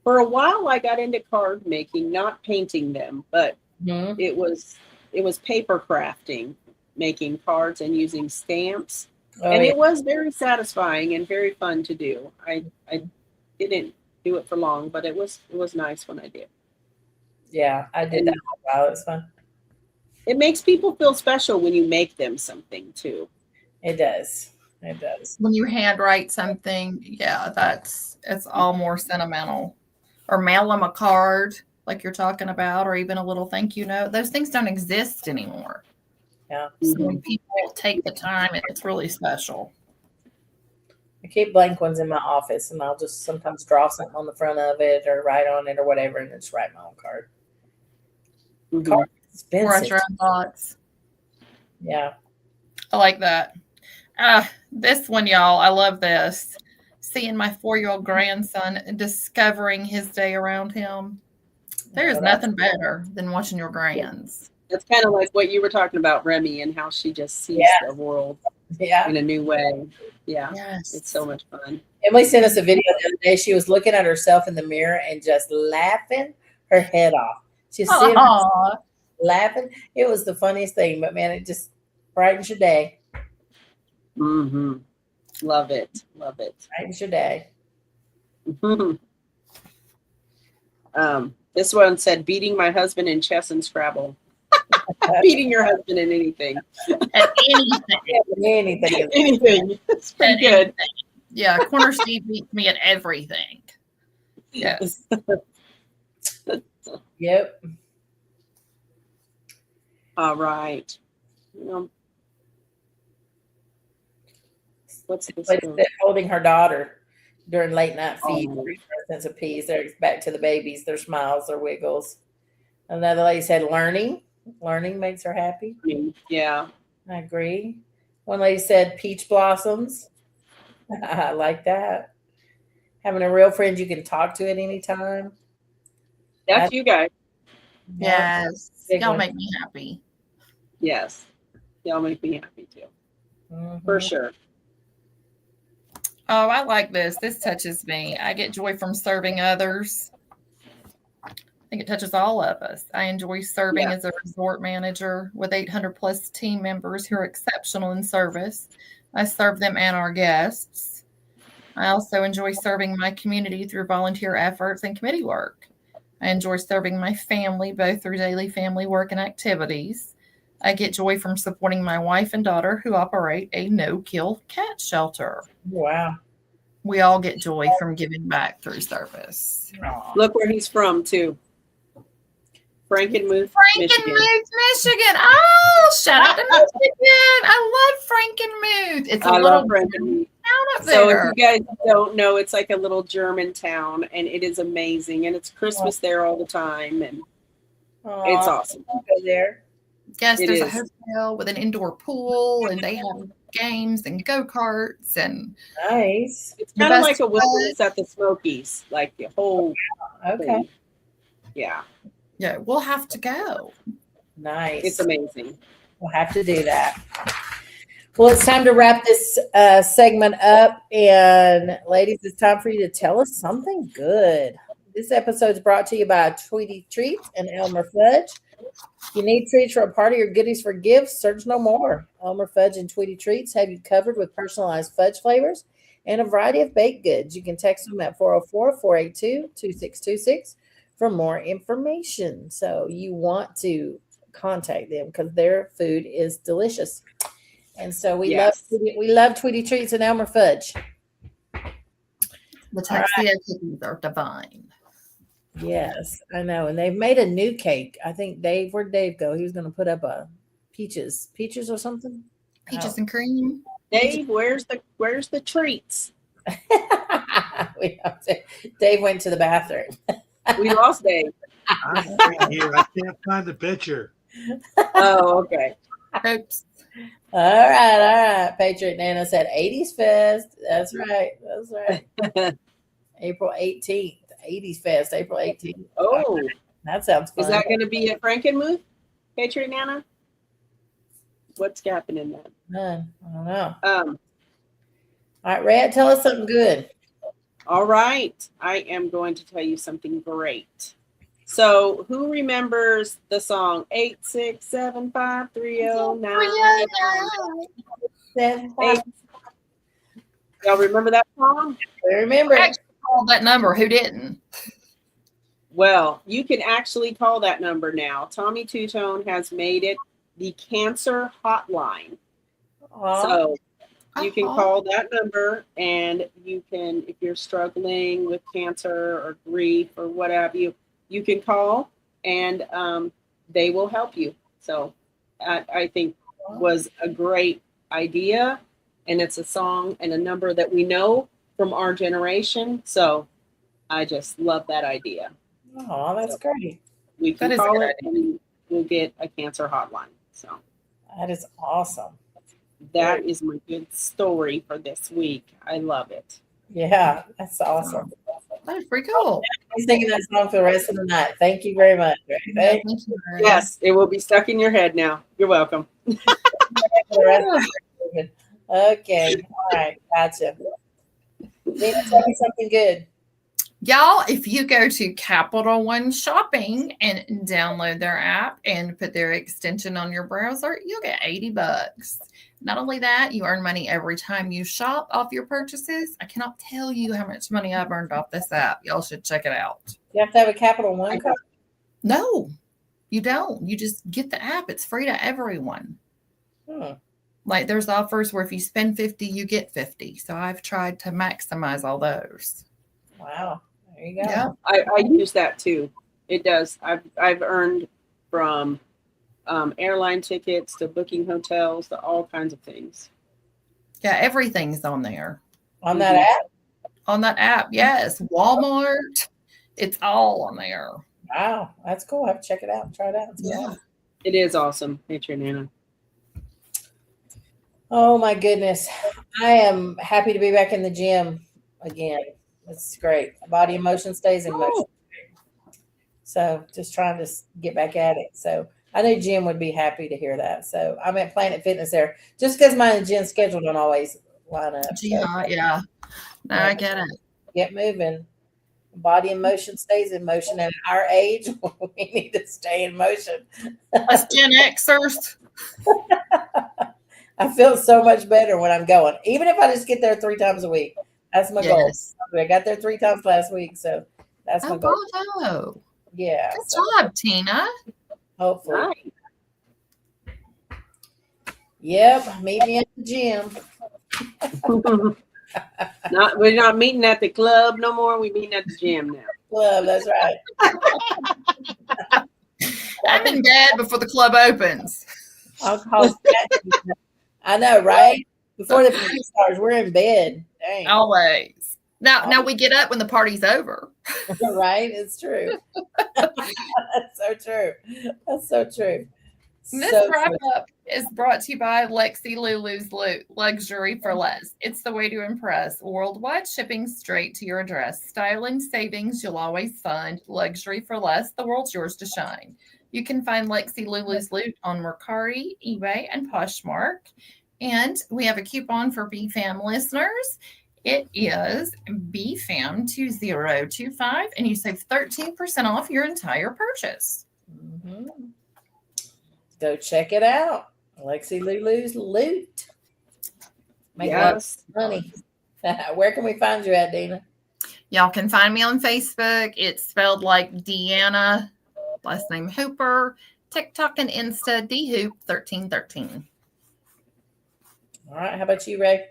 For a while, I got into card making, not painting them, but it was paper crafting, making cards and using stamps. It was very satisfying and very fun to do. I didn't do it for long, but it was nice when I did. Yeah, I did that for a while. It was fun. It makes people feel special when you make them something too. It does. It does. When you handwrite something, yeah, it's all more sentimental. Or mail them a card like you're talking about, or even a little thank you note. Those things don't exist anymore. Yeah. So when people take the time, it's really special. I keep blank ones in my office, and I'll just sometimes draw something on the front of it or write on it or whatever, and just write my own card. Card is expensive. Write your own thoughts. Yeah. I like that. This one, y'all, I love this. Seeing my 4-year-old grandson discovering his day around him. There is nothing better than watching your grands. That's kind of like what you were talking about, Remy, and how she just sees the world in a new way. Yeah. Yes. It's so much fun. Emily sent us a video the other day. She was looking at herself in the mirror and just laughing her head off. She's sitting laughing. It was the funniest thing, but man, it just brightens your day. Mm-hmm. Love it. Brightens your day. This one said, beating my husband in chess and Scrabble. Beating your husband in anything. At anything. Anything. It's pretty good. Anything. Yeah, Corner Steve beats me at everything. Yes. Yep. All right. What's this? Holding her daughter during late night feeds, sense of peace. There's back to the babies, their smiles, their wiggles. Another lady said learning. Learning makes her happy. Yeah. I agree. One lady said peach blossoms. I like that. Having a real friend you can talk to at any time. That's you guys. Yes. Y'all make me happy. Yes. Y'all make me happy too. For sure. Oh, I like this. This touches me. I get joy from serving others. I think it touches all of us. I enjoy serving as a resort manager with 800 plus team members who are exceptional in service. I serve them and our guests. I also enjoy serving my community through volunteer efforts and committee work. I enjoy serving my family, both through daily family work and activities. I get joy from supporting my wife and daughter who operate a no-kill cat shelter. Wow. We all get joy from giving back through service. Aww. Look where he's from, too. Frankenmuth, Michigan. Michigan. Oh, shout out to Michigan. I love Frankenmuth. It's a little town up there. So if you guys don't know, it's like a little German town, and it is amazing. And it's Christmas there all the time, and it's awesome. I'll go there. Yes, there's a hotel with an indoor pool, and they have games and go-karts and nice. It's kind of like a wilderness at the Smokies, like the whole thing. Yeah, we'll have to go. Nice. It's amazing. We'll have to do that. Well, it's time to wrap this segment up. And ladies, it's time for you to tell us something good. This episode is brought to you by Tweety Treats and Elmer Fudge. If you need treats for a party or goodies for gifts, search no more. Elmer Fudge and Tweety Treats have you covered with personalized fudge flavors and a variety of baked goods. You can text them at 404-482-2626 for more information. So you want to contact them because their food is delicious. And so we love Tweety Treats and Elmer Fudge. The Tuxedo cookies are divine. Yes, I know. And they've made a new cake. I think where'd Dave go? He was going to put up a peaches or something. Peaches and cream. Dave, where's the treats? Dave went to the bathroom. We lost Dave. I'm right here. I can't find the picture. Oh, okay. Oops. All right. Patriot Nana said 80s Fest. That's right. April 18th. 80s Fest, April 18th. Oh, that sounds fun. Is that going to be at Frankenmuth, Patriot Nana? What's happening then? None. I don't know. All right, Red, tell us something good. All right. I am going to tell you something great. So, who remembers the song 8675309? Y'all remember that song? I remember it. Call that number. Who didn't? Well, you can actually call that number now. Tommy Two-Tone has made it the cancer hotline. So you can call that number, and you can, if you're struggling with cancer or grief or what have you, you can call, and they will help you. So I think was a great idea, and it's a song and a number that we know from our generation. So I just love that idea. Oh, that's great. We can call it and we'll get a cancer hotline. So that is awesome. That is my good story for this week. I love it. Yeah, that's awesome. That is pretty cool. I'm singing that song for the rest of the night. Thank you very much. Thank you. Yes, it will be stuck in your head now. You're welcome. Okay. All right. Gotcha. Nina, tell me something good. Y'all, if you go to Capital One Shopping and download their app and put their extension on your browser, you'll get $80. Not only that, you earn money every time you shop off your purchases. I cannot tell you how much money I've earned off this app. Y'all should check it out. You have to have a Capital One card? No, you don't. You just get the app. It's free to everyone. Like there's offers where if you spend 50, you get 50. So I've tried to maximize all those. Wow. There you go. Yeah. I use that too. It does. I've earned from airline tickets to booking hotels to all kinds of things. Yeah, everything's on there. On that app? On that app, yes. Walmart. It's all on there. Wow. That's cool. I have to check it out. Try it out. Yeah. It is awesome. Patreon Nana. Oh my goodness. I am happy to be back in the gym again. It's great. Body in motion stays in motion. So just trying to get back at it. So I knew Jim would be happy to hear that. So I'm at Planet Fitness there just because my gym schedule don't always line up. Yeah. No, I get it. Get moving. Body in motion stays in motion. At our age, we need to stay in motion. Us Gen Xers. I feel so much better when I'm going, even if I just get there 3 times a week. That's my goal. I got there 3 times last week, so that's my goal. Bravo. Yeah. Good job, Tina. Hopefully. Right. Yep. Meet me at the gym. We're not meeting at the club no more. We're meeting at the gym now. Club, that's right. I'm in bed before the club opens. I'll call I know, right? Before the party starts, we're in bed. Dang. Always. Now we get up when the party's over. Right? It's true. That's so true. That's so true. This wrap up is brought to you by Lexi Lulu's Luxury for Less. It's the way to impress. Worldwide shipping straight to your address. Styling savings you'll always find. Luxury for less. The world's yours to shine. You can find Lexi Lulu's Loot on Mercari, eBay, and Poshmark. And we have a coupon for BFAM listeners. It is BFAM2025, and you save 13% off your entire purchase. Mm-hmm. Go check it out. Lexi Lulu's Loot. Make lots of money. Where can we find you at, Dina? Y'all can find me on Facebook. It's spelled like Deanna, last name Hooper. TikTok and Insta, DHoop1313. All right. How about you, Ray?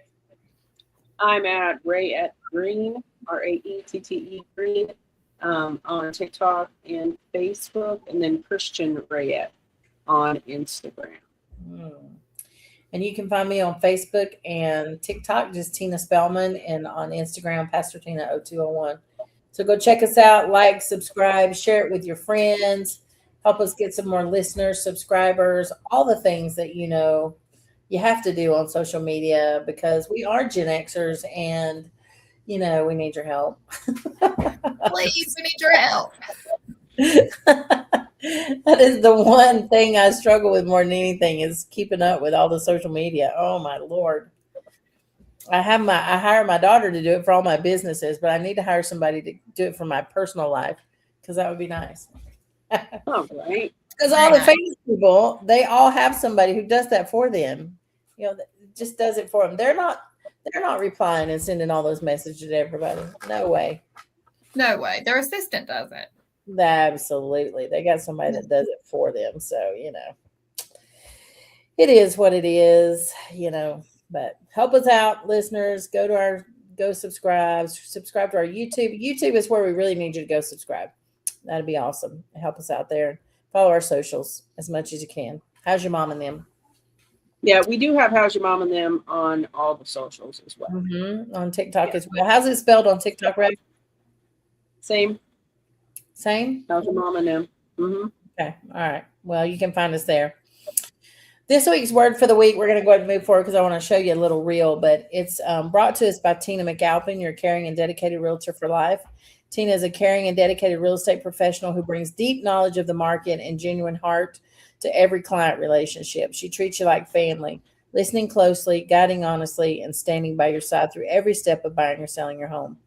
I'm at Ray at Green, Raette Green, on TikTok and Facebook, and then Christian Rayette on Instagram. And you can find me on Facebook and TikTok, just Tina Spellman, and on Instagram, Pastor Tina 0201. So go check us out, like, subscribe, share it with your friends, help us get some more listeners, subscribers, all the things that you know you have to do on social media, because we are Gen Xers and, you know, we need your help. Please, we need your help. That is the one thing I struggle with more than anything, is keeping up with all the social media. Oh my Lord. I hire my daughter to do it for all my businesses, but I need to hire somebody to do it for my personal life, because that would be nice. Oh, right. Because all the famous people, they all have somebody who does that for them. You know, just does it for them. They're not replying and sending all those messages to everybody. No way. No way. Their assistant does it. Absolutely. They got somebody that does it for them. So, you know, it is what it is, you know, but help us out, listeners. Go subscribe to our YouTube. YouTube is where we really need you to go subscribe. That'd be awesome. Help us out there. Follow our socials as much as you can. How's your mom and them? Yeah, we do have How's Your Mom and Them on all the socials as well. Mm-hmm. On TikTok as well. How's it spelled on TikTok, Ray? Same. How's Your Mom and Them? Mm-hmm. Okay. All right. Well, you can find us there. This week's word for the week, we're going to go ahead and move forward because I want to show you a little reel, but it's brought to us by Tina McAlpin, your caring and dedicated realtor for life. Tina is a caring and dedicated real estate professional who brings deep knowledge of the market and genuine heart to every client relationship. She treats you like family, listening closely, guiding honestly, and standing by your side through every step of buying or selling your home.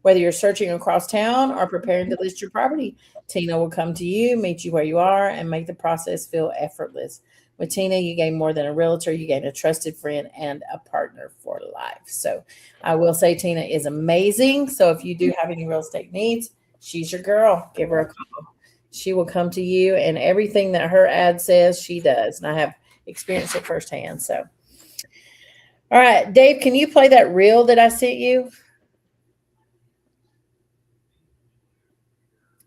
Whether you're searching across town or preparing to list your property, Tina will come to you, meet you where you are, and make the process feel effortless. With Tina, you gain more than a realtor. You gain a trusted friend and a partner for life. So I will say Tina is amazing. So if you do have any real estate needs, she's your girl. Give her a call. She will come to you, and everything that her ad says, she does. And I have experienced it firsthand. So, all right, Dave, can you play that reel that I sent you?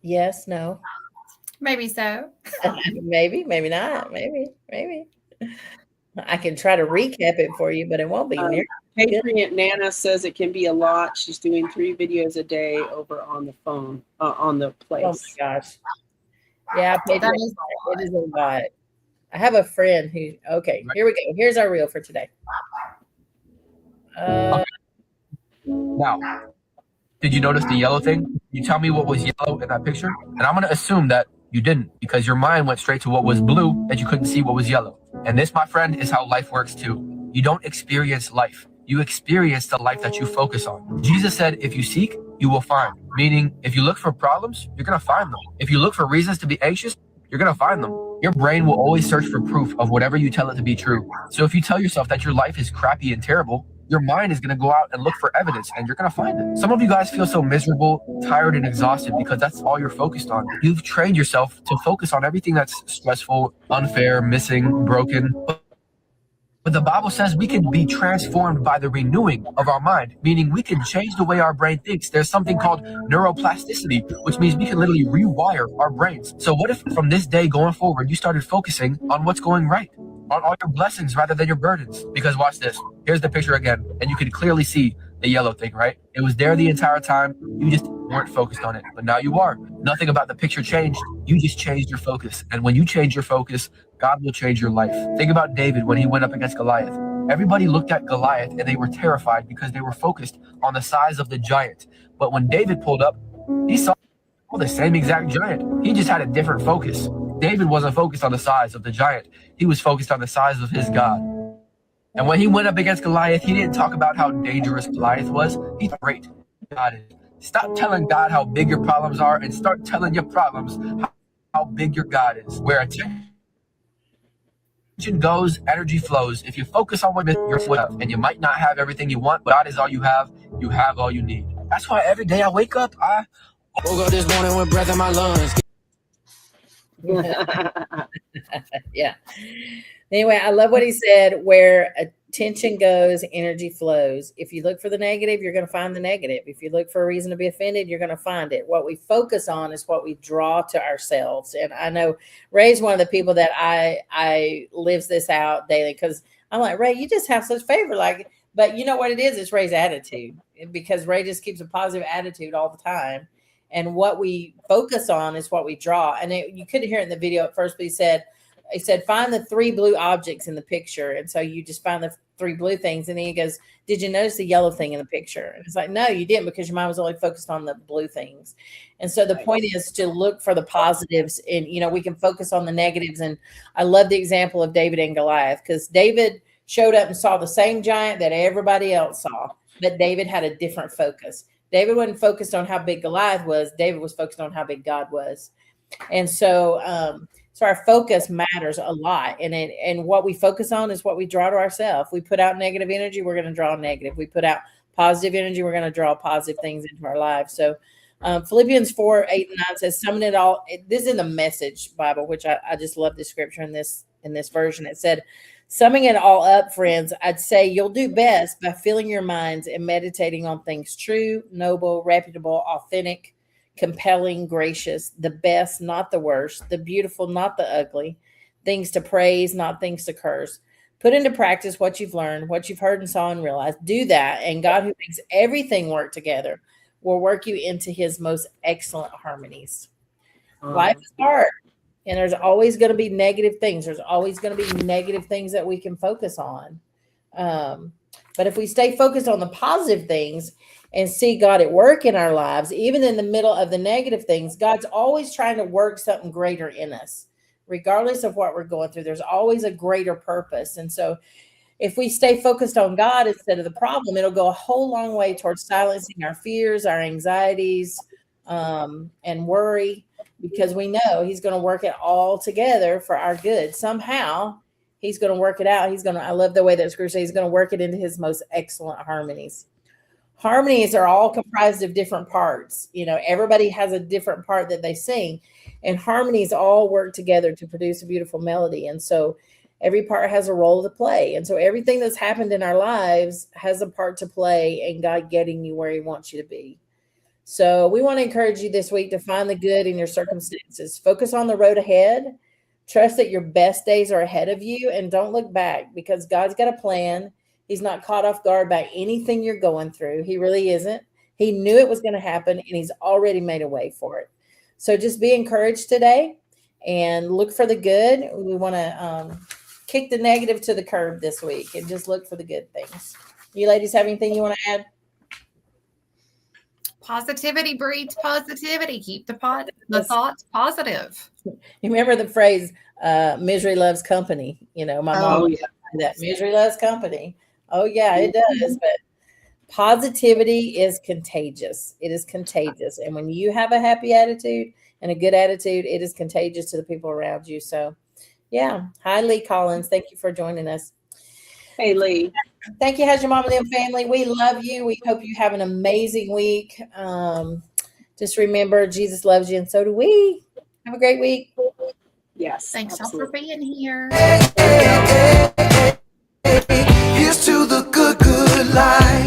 Yes, no. Maybe so. Maybe not. Maybe. I can try to recap it for you, but it won't be near. Patriot Nana says it can be a lot. She's doing 3 videos a day over on the phone, on the place. Oh my gosh. Yeah, it is a lot. I have a friend who, okay, here we go. Here's our reel for today. Now, did you notice the yellow thing? Can you tell me what was yellow in that picture? And I'm going to assume that you didn't, because your mind went straight to what was blue and you couldn't see what was yellow. And this, my friend, is how life works too. You don't experience life. You experience the life that you focus on. Jesus said, if you seek, you will find. Meaning, if you look for problems, you're going to find them. If you look for reasons to be anxious, you're going to find them. Your brain will always search for proof of whatever you tell it to be true. So if you tell yourself that your life is crappy and terrible, your mind is going to go out and look for evidence, and you're going to find it. Some of you guys feel so miserable, tired, and exhausted because that's all you're focused on. You've trained yourself to focus on everything that's stressful, unfair, missing, broken. But the Bible says we can be transformed by the renewing of our mind, meaning we can change the way our brain thinks. There's something called neuroplasticity, which means we can literally rewire our brains. So what if from this day going forward, you started focusing on what's going right, on all your blessings rather than your burdens? Because watch this. Here's the picture again, and you can clearly see the yellow thing, right? It was there the entire time. You just weren't focused on it, but now you are. Nothing about the picture changed. You just changed your focus. And when you change your focus, God will change your life. Think about David when he went up against Goliath. Everybody looked at Goliath and they were terrified because they were focused on the size of the giant. But when David pulled up, he saw the same exact giant. He just had a different focus. David wasn't focused on the size of the giant. He was focused on the size of his God. And when he went up against Goliath, he didn't talk about how dangerous Goliath was. He's great. God is. Stop telling God how big your problems are and start telling your problems how big your God is. Where attention goes, energy flows. If you focus on what you're with, and you might not have everything you want, but God is all you have all you need. That's why every day I wake up, I woke up this morning with breath in my lungs. Yeah. Anyway, I love what he said, where attention goes, energy flows. If you look for the negative, you're going to find the negative. If you look for a reason to be offended, you're going to find it. What we focus on is what we draw to ourselves. And I know Ray's one of the people that I lives this out daily, because I'm like, Ray, you just have such favor. But you know what it is? It's Ray's attitude, because Ray just keeps a positive attitude all the time. And what we focus on is what we draw. And you couldn't hear it in the video at first, but he said, find the 3 blue objects in the picture. And so you just find the 3 blue things. And then he goes, did you notice the yellow thing in the picture? And it's like, no, you didn't, because your mind was only focused on the blue things. And so the point is to look for the positives, and, we can focus on the negatives. And I love the example of David and Goliath, because David showed up and saw the same giant that everybody else saw, but David had a different focus. David wasn't focused on how big Goliath was. David was focused on how big God was. And so, so our focus matters a lot, and what we focus on is what we draw to ourselves. We put out negative energy, we're going to draw negative. We put out positive energy, we're going to draw positive things into our lives. So Philippians 4:8 and 9 says, summon it all. This is in the Message Bible, which I just love the scripture in this version. It said, summing it all up, friends, I'd say you'll do best by filling your minds and meditating on things true, noble, reputable, authentic, compelling, gracious, the best, not the worst, the beautiful, not the ugly, things to praise, not things to curse. Put into practice what you've learned, what you've heard and saw and realized. Do that, and God, who makes everything work together, will work you into his most excellent harmonies. Life is hard, and there's always going to be negative things. There's always going to be negative things that we can focus on. But if we stay focused on the positive things and see God at work in our lives, even in the middle of the negative things, God's always trying to work something greater in us. Regardless of what we're going through, there's always a greater purpose. And so if we stay focused on God instead of the problem, it'll go a whole long way towards silencing our fears, our anxieties, and worry, because we know he's going to work it all together for our good. Somehow he's going to work it out. I love the way that scripture says he's going to work it into his most excellent harmonies. Harmonies are all comprised of different parts. Everybody has a different part that they sing, and harmonies all work together to produce a beautiful melody. And so every part has a role to play. And so everything that's happened in our lives has a part to play in God getting you where he wants you to be. So we want to encourage you this week to find the good in your circumstances. Focus on the road ahead. Trust that your best days are ahead of you, and don't look back, because God's got a plan. He's not caught off guard by anything you're going through. He really isn't. He knew it was going to happen, and he's already made a way for it. So just be encouraged today and look for the good. We want to kick the negative to the curb this week and just look for the good things. You ladies have anything you want to add? Positivity breeds positivity. Keep the thoughts positive. You remember the phrase, misery loves company. My mom said that. Misery loves company. Oh, yeah, it does. But positivity is contagious. It is contagious. And when you have a happy attitude and a good attitude, it is contagious to the people around you. So, yeah. Hi, Lee Collins. Thank you for joining us. Hey, Lee. Thank you, How's Your Mama N'EM family. We love you. We hope you have an amazing week. Just remember, Jesus loves you, and so do we. Have a great week. Yes. Thanks all for being here. Here's to the good life.